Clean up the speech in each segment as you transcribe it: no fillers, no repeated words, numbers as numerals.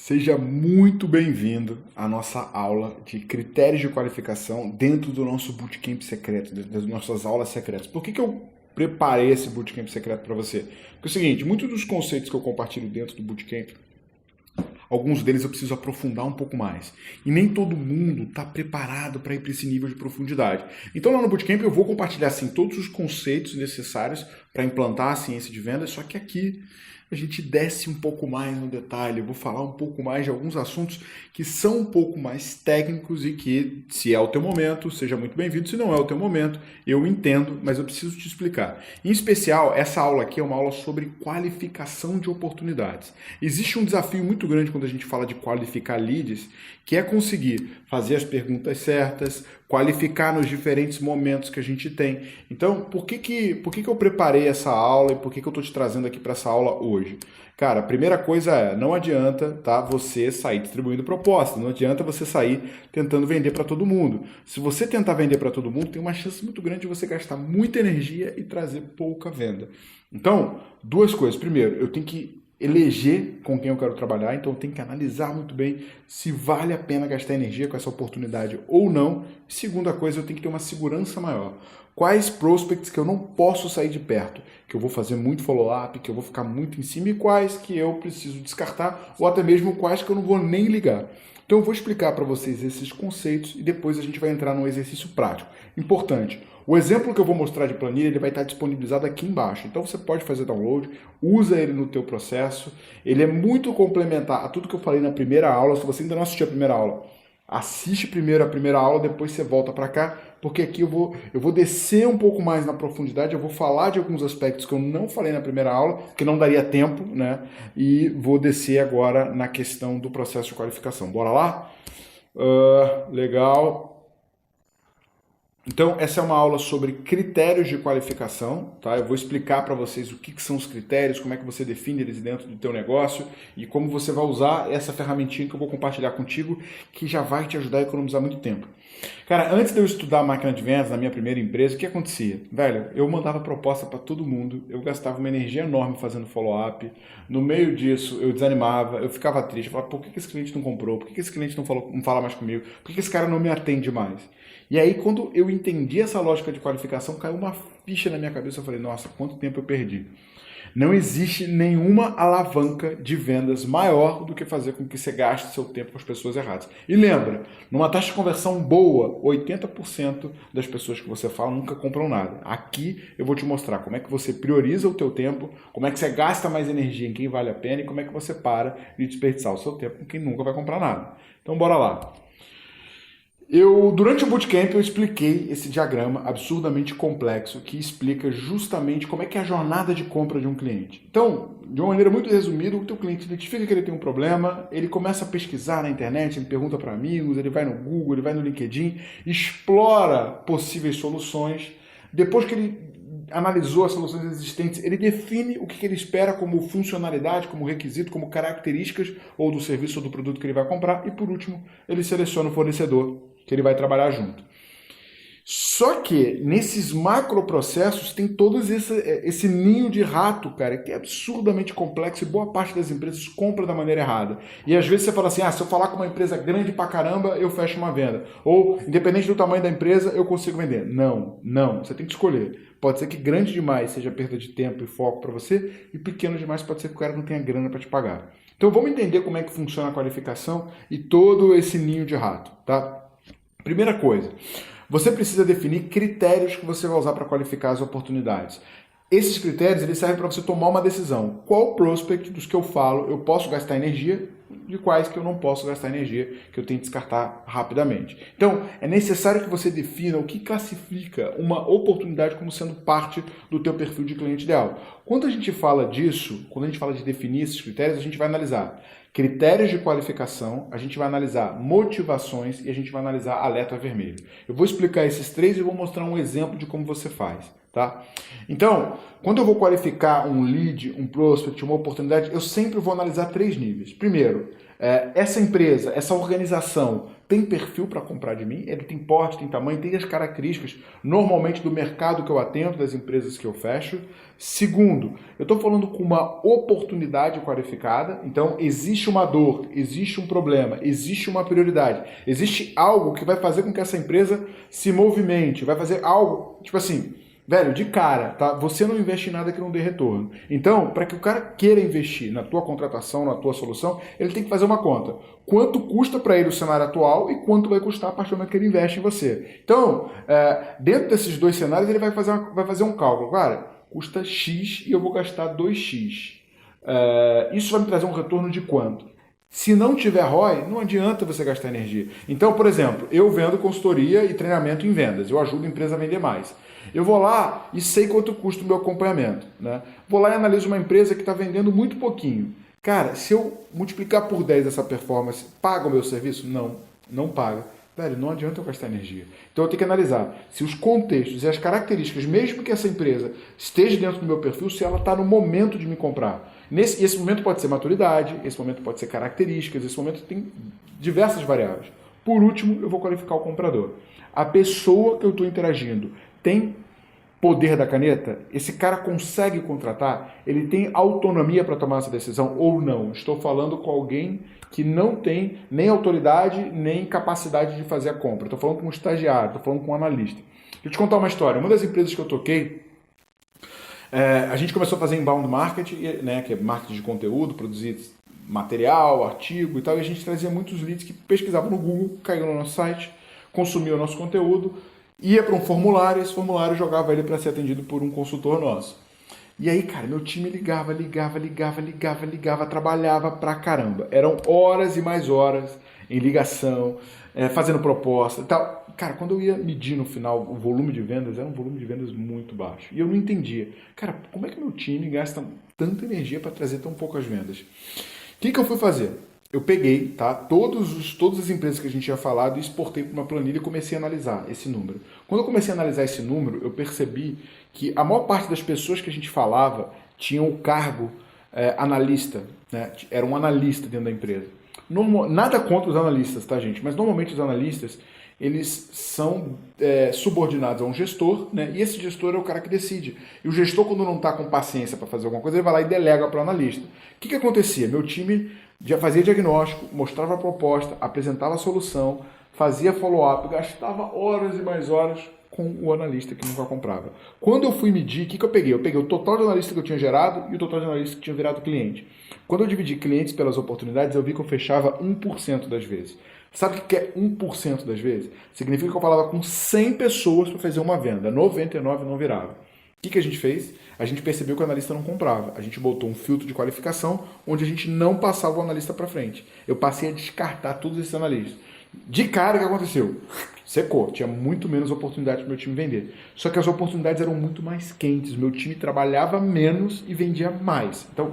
Seja muito bem-vindo à nossa aula de critérios de qualificação dentro do nosso bootcamp secreto, das nossas aulas secretas. Por que eu preparei esse bootcamp secreto para você? Porque é o seguinte, muitos dos conceitos que eu compartilho dentro do bootcamp, alguns deles eu preciso aprofundar um pouco mais. E nem todo mundo está preparado para ir para esse nível de profundidade. Então lá no Bootcamp eu vou compartilhar assim, todos os conceitos necessários para implantar a ciência de vendas, só que aqui a gente desce um pouco mais no detalhe. Eu vou falar um pouco mais de alguns assuntos que são um pouco mais técnicos e que, se é o teu momento, seja muito bem-vindo. Se não é o teu momento, eu entendo, mas eu preciso te explicar. Em especial, essa aula aqui é uma aula sobre qualificação de oportunidades. Existe um desafio muito grande quando a gente fala de qualificar leads, que é conseguir fazer as perguntas certas, qualificar nos diferentes momentos que a gente tem. Então, por que eu preparei essa aula e por que eu estou te trazendo aqui para essa aula hoje? Cara, a primeira coisa é, não adianta, tá, você sair distribuindo proposta, não adianta você sair tentando vender para todo mundo. Se você tentar vender para todo mundo, tem uma chance muito grande de você gastar muita energia e trazer pouca venda. Então, duas coisas. Primeiro, eu tenho que eleger com quem eu quero trabalhar, então eu tenho que analisar muito bem se vale a pena gastar energia com essa oportunidade ou não. Segunda coisa, eu tenho que ter uma segurança maior. Quais prospects que eu não posso sair de perto, que eu vou fazer muito follow-up, que eu vou ficar muito em cima e quais que eu preciso descartar ou até mesmo quais que eu não vou nem ligar. Então eu vou explicar para vocês esses conceitos e depois a gente vai entrar num exercício prático. Importante, o exemplo que eu vou mostrar de planilha ele vai estar disponibilizado aqui embaixo. Então você pode fazer download, usa ele no teu processo. Ele é muito complementar a tudo que eu falei na primeira aula. Se você ainda não assistiu a primeira aula, assiste primeiro a primeira aula, depois você volta para cá, porque aqui eu vou descer um pouco mais na profundidade, eu vou falar de alguns aspectos que eu não falei na primeira aula, que não daria tempo, né? E vou descer agora na questão do processo de qualificação. Bora lá? Legal. Então, essa é uma aula sobre critérios de qualificação, tá? Eu vou explicar para vocês o que são os critérios, como é que você define eles dentro do teu negócio e como você vai usar essa ferramentinha que eu vou compartilhar contigo, que já vai te ajudar a economizar muito tempo. Cara, antes de eu estudar máquina de vendas na minha primeira empresa, o que acontecia? Velho, eu mandava proposta para todo mundo, eu gastava uma energia enorme fazendo follow-up, no meio disso eu desanimava, eu ficava triste, eu falava, por que esse cliente não comprou? Por que esse cliente não fala mais comigo? Por que esse cara não me atende mais? E aí, quando eu entendi essa lógica de qualificação, caiu uma ficha na minha cabeça. Eu falei, nossa, quanto tempo eu perdi. Não existe nenhuma alavanca de vendas maior do que fazer com que você gaste seu tempo com as pessoas erradas. E lembra, numa taxa de conversão boa, 80% das pessoas que você fala nunca compram nada. Aqui eu vou te mostrar como é que você prioriza o teu tempo, como é que você gasta mais energia em quem vale a pena e como é que você para de desperdiçar o seu tempo com quem nunca vai comprar nada. Então bora lá. Durante o bootcamp, eu expliquei esse diagrama absurdamente complexo que explica justamente como é que é a jornada de compra de um cliente. Então, de uma maneira muito resumida, o teu cliente identifica que ele tem um problema, ele começa a pesquisar na internet, ele pergunta para amigos, ele vai no Google, ele vai no LinkedIn, explora possíveis soluções. Depois que ele analisou as soluções existentes, ele define o que ele espera como funcionalidade, como requisito, como características ou do serviço ou do produto que ele vai comprar e, por último, ele seleciona o fornecedor que ele vai trabalhar junto. Só que nesses macroprocessos tem todo esse ninho de rato, cara, que é absurdamente complexo e boa parte das empresas compra da maneira errada. E às vezes você fala assim, se eu falar com uma empresa grande pra caramba, eu fecho uma venda. Ou, independente do tamanho da empresa, eu consigo vender. Não, você tem que escolher. Pode ser que grande demais seja perda de tempo e foco para você, e pequeno demais pode ser que o cara não tenha grana para te pagar. Então vamos entender como é que funciona a qualificação e todo esse ninho de rato, tá? Primeira coisa, você precisa definir critérios que você vai usar para qualificar as oportunidades. Esses critérios eles servem para você tomar uma decisão. Qual prospect dos que eu falo eu posso gastar energia, de quais que eu não posso gastar energia, que eu tenho que descartar rapidamente. Então, é necessário que você defina o que classifica uma oportunidade como sendo parte do teu perfil de cliente ideal. Quando a gente fala disso, quando a gente fala de definir esses critérios, a gente vai analisar critérios de qualificação, a gente vai analisar motivações e a gente vai analisar alerta vermelho. Eu vou explicar esses três e vou mostrar um exemplo de como você faz, tá? Então, quando eu vou qualificar um lead, um prospect, uma oportunidade, eu sempre vou analisar três níveis. Primeiro, essa empresa, essa organização tem perfil para comprar de mim, ele tem porte, tem tamanho, tem as características normalmente do mercado que eu atendo, das empresas que eu fecho. Segundo, eu estou falando com uma oportunidade qualificada, então existe uma dor, existe um problema, existe uma prioridade, existe algo que vai fazer com que essa empresa se movimente, vai fazer algo, tipo assim, velho, de cara, tá? Você não investe em nada que não dê retorno. Então, para que o cara queira investir na tua contratação, na tua solução, ele tem que fazer uma conta. Quanto custa para ele o cenário atual e quanto vai custar a partir do momento que ele investe em você. Então, dentro desses dois cenários, ele vai fazer um cálculo. Cara, custa X e eu vou gastar 2X. Isso vai me trazer um retorno de quanto? Se não tiver ROI, não adianta você gastar energia. Então, por exemplo, eu vendo consultoria e treinamento em vendas. Eu ajudo a empresa a vender mais. Eu vou lá e sei quanto custa o meu acompanhamento. Né? Vou lá e analiso uma empresa que está vendendo muito pouquinho. Cara, se eu multiplicar por 10 essa performance, paga o meu serviço? Não, não paga. Velho, não adianta eu gastar energia. Então eu tenho que analisar se os contextos e as características, mesmo que essa empresa esteja dentro do meu perfil, se ela está no momento de me comprar. Esse momento pode ser maturidade, esse momento pode ser características, esse momento tem diversas variáveis. Por último, eu vou qualificar o comprador. A pessoa que eu estou interagindo tem poder da caneta? Esse cara consegue contratar? Ele tem autonomia para tomar essa decisão ou não? Estou falando com alguém que não tem nem autoridade, nem capacidade de fazer a compra. Estou falando com um estagiário, estou falando com um analista. Deixa eu te contar uma história. Uma das empresas que eu toquei, a gente começou a fazer inbound marketing, né, que é marketing de conteúdo, produzir material, artigo e tal, e a gente trazia muitos leads que pesquisavam no Google, caíam no nosso site, consumiam o nosso conteúdo, ia para um formulário, e esse formulário jogava ele para ser atendido por um consultor nosso. E aí, cara, meu time ligava, trabalhava pra caramba. Eram horas e mais horas em ligação, fazendo proposta e tal. Cara, quando eu ia medir no final o volume de vendas, era um volume de vendas muito baixo. E eu não entendia. Cara, como é que meu time gasta tanta energia para trazer tão poucas vendas? O que eu fui fazer? Eu peguei, tá, todas as empresas que a gente tinha falado e exportei para uma planilha e comecei a analisar esse número. Quando eu comecei a analisar esse número, eu percebi que a maior parte das pessoas que a gente falava tinham o cargo analista, né? Era um analista dentro da empresa. Nada contra os analistas, tá, gente? Mas normalmente os analistas, eles são subordinados a um gestor, né? E esse gestor é o cara que decide. E o gestor, quando não está com paciência para fazer alguma coisa, ele vai lá e delega para o analista. O que acontecia? Meu time já fazia diagnóstico, mostrava a proposta, apresentava a solução, fazia follow-up, gastava horas e mais horas com o analista que nunca comprava. Quando eu fui medir, o que eu peguei? Eu peguei o total de analista que eu tinha gerado e o total de analista que tinha virado cliente. Quando eu dividi clientes pelas oportunidades, eu vi que eu fechava 1% das vezes. Sabe o que é 1% das vezes? Significa que eu falava com 100 pessoas para fazer uma venda, 99 não virava. O que a gente fez? A gente percebeu que o analista não comprava. A gente botou um filtro de qualificação onde a gente não passava o analista para frente. Eu passei a descartar todos esses analistas. De cara, o que aconteceu? Secou. Tinha muito menos oportunidade para o meu time vender. Só que as oportunidades eram muito mais quentes. Meu time trabalhava menos e vendia mais. Então,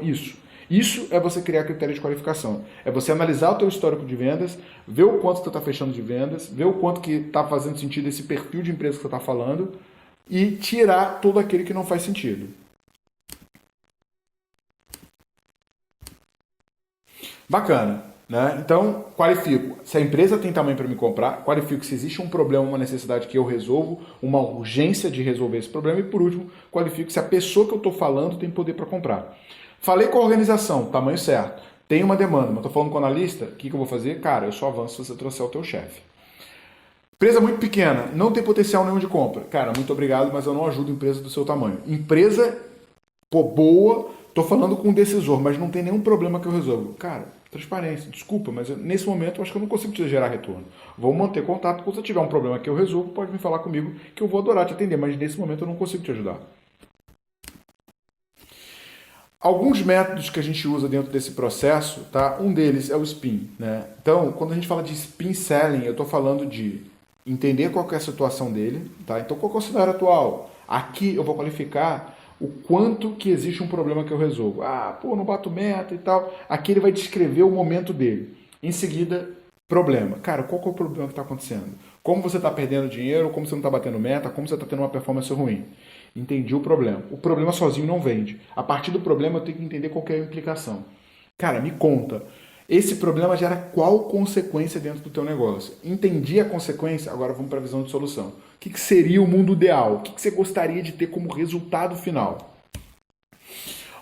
isso é você criar critério de qualificação. É você analisar o teu histórico de vendas, ver o quanto você está fechando de vendas, ver o quanto que está fazendo sentido esse perfil de empresa que você está falando e tirar todo aquele que não faz sentido. Bacana, né? Então, qualifico se a empresa tem tamanho para me comprar, qualifico se existe um problema, uma necessidade que eu resolvo, uma urgência de resolver esse problema e, por último, qualifico se a pessoa que eu estou falando tem poder para comprar. Falei com a organização, tamanho certo, tem uma demanda, mas estou falando com o analista, o que eu vou fazer? Cara, eu só avanço se você trouxer o teu chefe. Empresa muito pequena, não tem potencial nenhum de compra. Cara, muito obrigado, mas eu não ajudo empresa do seu tamanho. Empresa, boa, tô falando com um decisor, mas não tem nenhum problema que eu resolvo. Cara, transparência, desculpa, mas nesse momento eu acho que eu não consigo te gerar retorno. Vou manter contato, quando você tiver um problema que eu resolvo, pode me falar comigo que eu vou adorar te atender, mas nesse momento eu não consigo te ajudar. Alguns métodos que a gente usa dentro desse processo, tá? Um deles é o spin, né? Então, quando a gente fala de spin selling, eu estou falando de entender qual que é a situação dele, tá? Então, qual que é o cenário atual? Aqui eu vou qualificar o quanto que existe um problema que eu resolvo. Não bato meta e tal. Aqui ele vai descrever o momento dele. Em seguida, problema. Cara, qual que é o problema que está acontecendo? Como você está perdendo dinheiro, como você não está batendo meta, como você está tendo uma performance ruim. Entendi o problema. O problema sozinho não vende. A partir do problema eu tenho que entender qual que é a implicação. Cara, me conta. Esse problema gera qual consequência dentro do teu negócio? Entendi a consequência, agora vamos para a visão de solução. O que seria o mundo ideal? O que você gostaria de ter como resultado final?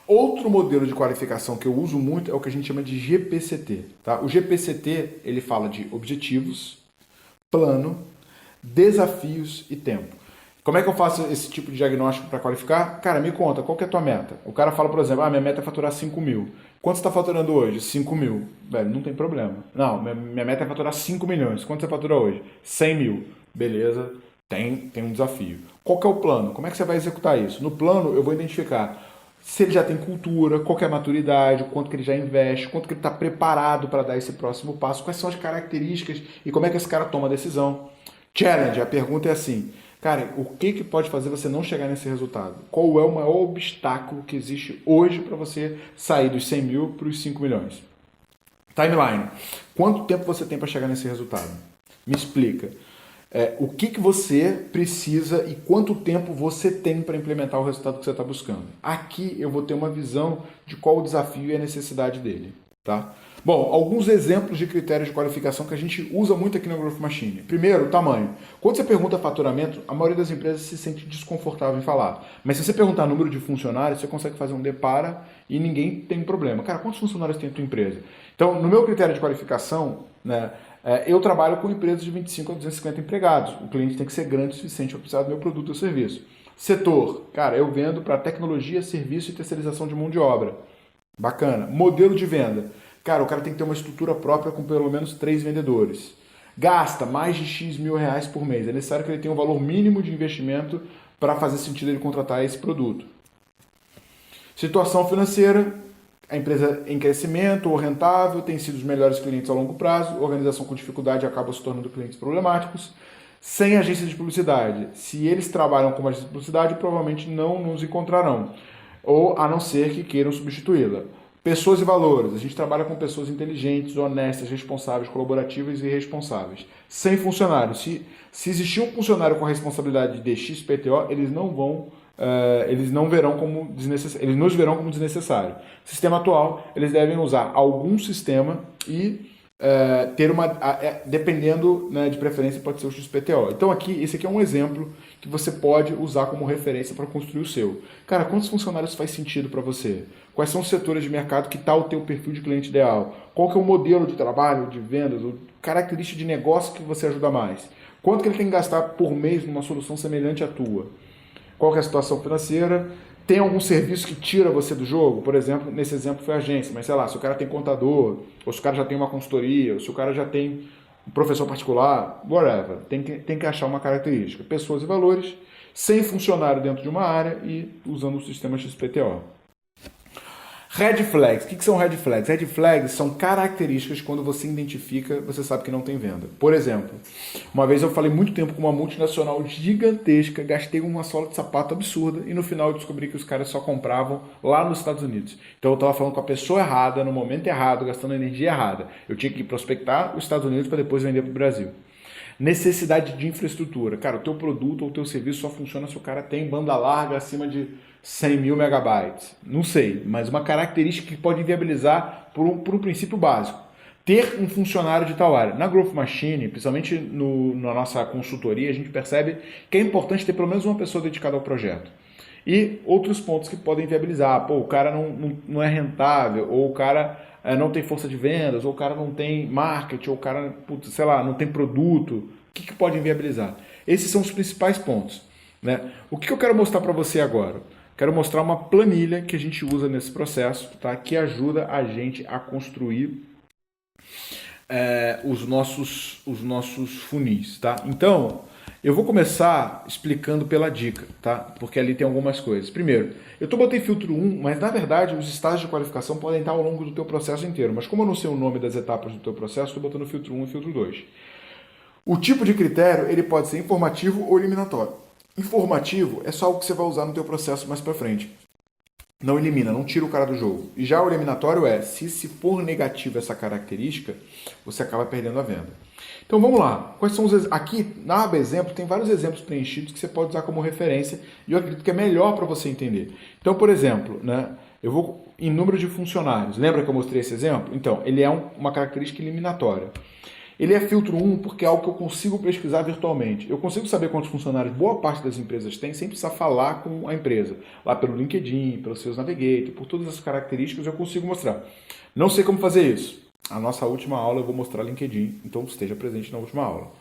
Outro modelo de qualificação que eu uso muito é o que a gente chama de GPCT. Tá? O GPCT ele fala de objetivos, plano, desafios e tempo. Como é que eu faço esse tipo de diagnóstico para qualificar? Cara, me conta, qual que é a tua meta? O cara fala, por exemplo, minha meta é faturar 5 mil. Quanto você está faturando hoje? 5 mil. Velho, não tem problema. Não, minha meta é faturar 5 milhões. Quanto você fatura hoje? 100 mil. Beleza, tem um desafio. Qual que é o plano? Como é que você vai executar isso? No plano, eu vou identificar se ele já tem cultura, qual que é a maturidade, o quanto que ele já investe, quanto que ele está preparado para dar esse próximo passo, quais são as características e como é que esse cara toma a decisão. Challenge, a pergunta é assim, cara, o que pode fazer você não chegar nesse resultado? Qual é o maior obstáculo que existe hoje para você sair dos 100 mil para os 5 milhões? Timeline, quanto tempo você tem para chegar nesse resultado? Me explica. O que você precisa e quanto tempo você tem para implementar o resultado que você está buscando. Aqui eu vou ter uma visão de qual o desafio e a necessidade dele. Tá? Bom, alguns exemplos de critérios de qualificação que a gente usa muito aqui na Growth Machine. Primeiro, o tamanho. Quando você pergunta faturamento, a maioria das empresas se sente desconfortável em falar. Mas se você perguntar número de funcionários, você consegue fazer um depara e ninguém tem problema. Cara, quantos funcionários tem a tua empresa? Então, no meu critério de qualificação, né, eu trabalho com empresas de 25 a 250 empregados. O cliente tem que ser grande o suficiente para precisar do meu produto ou serviço. Setor, cara, eu vendo para tecnologia, serviço e terceirização de mão de obra. Bacana. Modelo de venda. Cara, o cara tem que ter uma estrutura própria com pelo menos 3 vendedores. Gasta mais de X mil reais por mês. É necessário que ele tenha um valor mínimo de investimento para fazer sentido ele contratar esse produto. Situação financeira. A empresa em crescimento ou rentável, tem sido os melhores clientes a longo prazo, organização com dificuldade acaba se tornando clientes problemáticos. Sem agência de publicidade. Se eles trabalham com uma agência de publicidade, provavelmente não nos encontrarão. Ou a não ser que queiram substituí-la. Pessoas e valores. A gente trabalha com pessoas inteligentes, honestas, responsáveis, colaborativas e responsáveis. Sem funcionários. Se existir um funcionário com a responsabilidade de XPTO, eles não verão como desnecessário. Eles nos verão como desnecessário. Sistema atual, eles devem usar algum sistema e ter dependendo, né, de preferência, pode ser o XPTO. Então esse aqui é um exemplo que você pode usar como referência para construir o seu. Cara, quantos funcionários faz sentido para você? Quais são os setores de mercado que está o teu perfil de cliente ideal? Qual que é o modelo de trabalho, de vendas, característica de negócio que você ajuda mais? Quanto que ele tem que gastar por mês numa solução semelhante à tua? Qual que é a situação financeira? Tem algum serviço que tira você do jogo? Por exemplo, nesse exemplo foi a agência, mas sei lá, se o cara tem contador, ou se o cara já tem uma consultoria, ou se o cara já tem um professor particular, whatever, tem que achar uma característica. Pessoas e valores, sem funcionário dentro de uma área e usando o sistema XPTO. Red flags. O que são red flags? Red flags são características que quando você identifica, você sabe que não tem venda. Por exemplo, uma vez eu falei muito tempo com uma multinacional gigantesca, gastei uma sola de sapato absurda e no final eu descobri que os caras só compravam lá nos Estados Unidos. Então eu estava falando com a pessoa errada, no momento errado, gastando energia errada. Eu tinha que prospectar os Estados Unidos para depois vender para o Brasil. Necessidade de infraestrutura. Cara, o teu produto ou o teu serviço só funciona se o cara tem banda larga acima de 100 mil megabytes. Não sei, mas uma característica que pode viabilizar por um princípio básico. Ter um funcionário de tal área. Na Growth Machine, principalmente na nossa consultoria, a gente percebe que é importante ter pelo menos uma pessoa dedicada ao projeto. E outros pontos que podem viabilizar. Pô, o cara não é rentável, ou o cara não tem força de vendas, ou o cara não tem marketing, ou o cara, sei lá, não tem produto. O que pode inviabilizar? Esses são os principais pontos. Né? O que eu quero mostrar para você agora? Quero mostrar uma planilha que a gente usa nesse processo, tá? Que ajuda a gente a construir os nossos funis. Tá? Então, eu vou começar explicando pela dica, tá? Porque ali tem algumas coisas. Primeiro, eu botei filtro 1, mas na verdade os estágios de qualificação podem estar ao longo do teu processo inteiro. Mas como eu não sei o nome das etapas do teu processo, estou botando filtro 1 e filtro 2. O tipo de critério ele pode ser informativo ou eliminatório. Informativo é só o que você vai usar no teu processo mais para frente. Não elimina, não tira o cara do jogo. E já o eliminatório se for negativo essa característica, você acaba perdendo a venda. Então vamos lá. Quais são os aqui na aba exemplo tem vários exemplos preenchidos que você pode usar como referência e eu acredito que é melhor para você entender. Então, por exemplo, né, Eu vou em número de funcionários. Lembra que eu mostrei esse exemplo? Então, ele é uma característica eliminatória. Ele é filtro 1 porque é algo que eu consigo pesquisar virtualmente. Eu consigo saber quantos funcionários boa parte das empresas tem sem precisar falar com a empresa. Lá pelo LinkedIn, pelo Sales Navigator, por todas essas características eu consigo mostrar. Não sei como fazer isso. A nossa última aula eu vou mostrar LinkedIn, então esteja presente na última aula.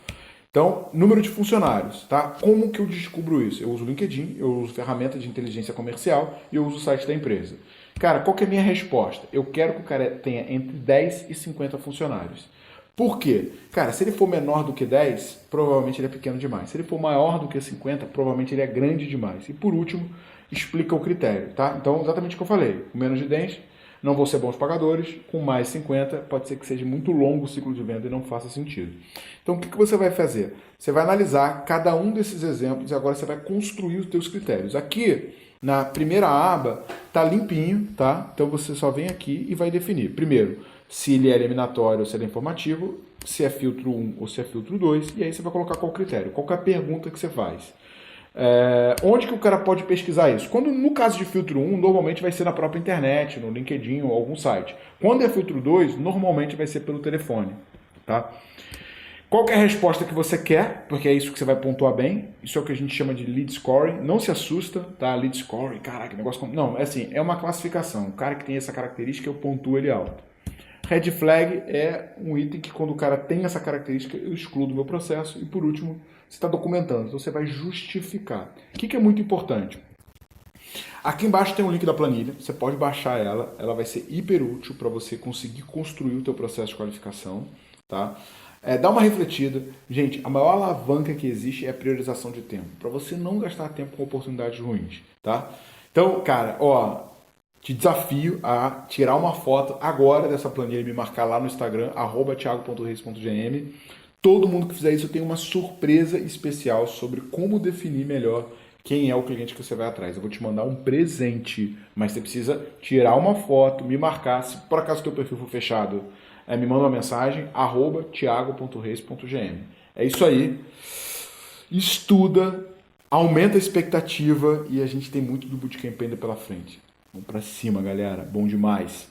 Então, número de funcionários, tá? Como que eu descubro isso? Eu uso o LinkedIn, eu uso ferramenta de inteligência comercial e eu uso o site da empresa. Cara, qual que é a minha resposta? Eu quero que o cara tenha entre 10 e 50 funcionários. Por quê? Cara, se ele for menor do que 10, provavelmente ele é pequeno demais. Se ele for maior do que 50, provavelmente ele é grande demais. E por último, explica o critério, tá? Então, exatamente o que eu falei. Com menos de 10, não vão ser bons pagadores. Com mais 50, pode ser que seja muito longo o ciclo de venda e não faça sentido. Então, o que você vai fazer? Você vai analisar cada um desses exemplos e agora você vai construir os seus critérios. Aqui, na primeira aba, tá limpinho, tá? Então, você só vem aqui e vai definir. Primeiro, se ele é eliminatório ou se ele é informativo, se é filtro 1 ou se é filtro 2, e aí você vai colocar qual critério, qual é a pergunta que você faz. Onde que o cara pode pesquisar isso? Quando no caso de filtro 1, normalmente vai ser na própria internet, no LinkedIn ou algum site. Quando é filtro 2, normalmente vai ser pelo telefone. Tá? Qual que é a resposta que você quer? Porque é isso que você vai pontuar bem. Isso é o que a gente chama de lead scoring. Não se assusta, tá? Lead scoring, caraca, que negócio... Não, é assim, é uma classificação. O cara que tem essa característica, eu pontuo ele alto. Red flag é um item que quando o cara tem essa característica, eu excluo do meu processo. E por último, você está documentando. Então você vai justificar. O que é muito importante? Aqui embaixo tem um link da planilha. Você pode baixar ela. Ela vai ser hiper útil para você conseguir construir o teu processo de qualificação. Tá? Dá uma refletida. Gente, a maior alavanca que existe é a priorização de tempo. Para você não gastar tempo com oportunidades ruins. Tá? Então, cara, te desafio a tirar uma foto agora dessa planilha e me marcar lá no Instagram, @thiago.reis.gm. Todo mundo que fizer isso tem uma surpresa especial sobre como definir melhor quem é o cliente que você vai atrás. Eu vou te mandar um presente, mas você precisa tirar uma foto, me marcar. Se por acaso o teu perfil for fechado, me manda uma mensagem, @thiago.reis.gm. É isso aí. Estuda, aumenta a expectativa e a gente tem muito do Bootcamp ainda pela frente. Vamos pra cima, galera. Bom demais.